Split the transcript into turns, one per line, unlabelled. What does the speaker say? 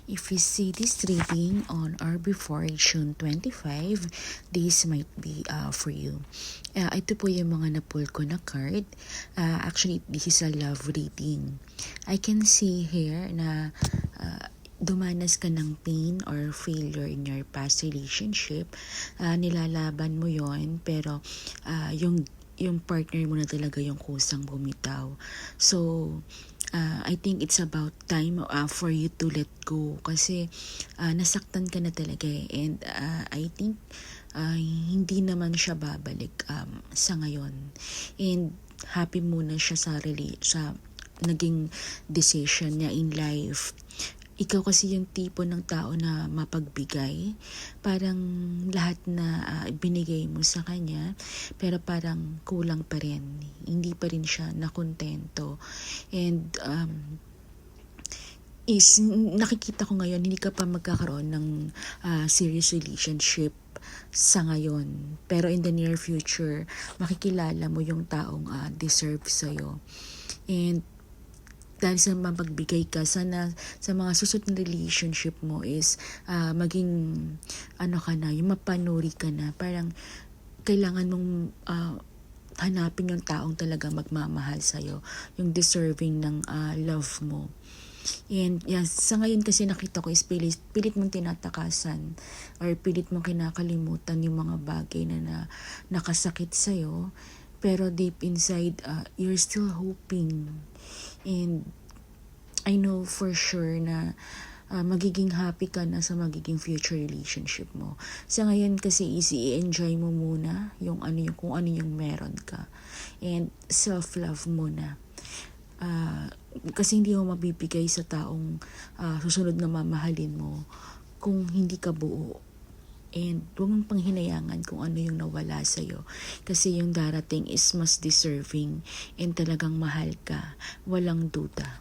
If you see this reading on or before June 25, this might be for you. Ito po yung mga napul ko na card. Actually, this is a love reading. I can see here na dumanas ka ng pain or failure in your past relationship. Nilalaban mo yon pero yung partner mo na talaga yung kusang bumitaw. So, I think it's about time for you to let go kasi nasaktan ka na talaga and I think hindi naman siya babalik sa ngayon. And happy muna siya sa naging decision niya in life. Ikaw kasi yung tipo ng tao na mapagbigay. Parang lahat na binigay mo sa kanya, pero parang kulang pa rin. Hindi pa rin siya nakontento. And nakikita ko ngayon, hindi ka pa magkakaroon ng serious relationship sa ngayon. Pero in the near future, makikilala mo yung taong deserve sa'yo. And dahil sa mapagbigay ka, sana sa mga susunod na relationship mo is maging yung mapanuri ka na. Parang kailangan mong hanapin yung taong talaga magmamahal sa'yo, yung deserving ng love mo. And sa ngayon kasi nakita ko is pilit mong tinatakasan or pilit mong kinakalimutan yung mga bagay na nakasakit sa'yo. Pero deep inside, you're still hoping. And I know for sure na magiging happy ka na sa magiging future relationship mo. Sa ngayon kasi i-enjoy mo muna kung ano yung meron ka. And self-love muna. Kasi hindi mo mabibigay sa taong susunod na mamahalin mo kung hindi ka buo. And huwag mong panghinayangan kung ano yung nawala sa'yo. Kasi yung darating is mas deserving and talagang mahal ka. Walang duda.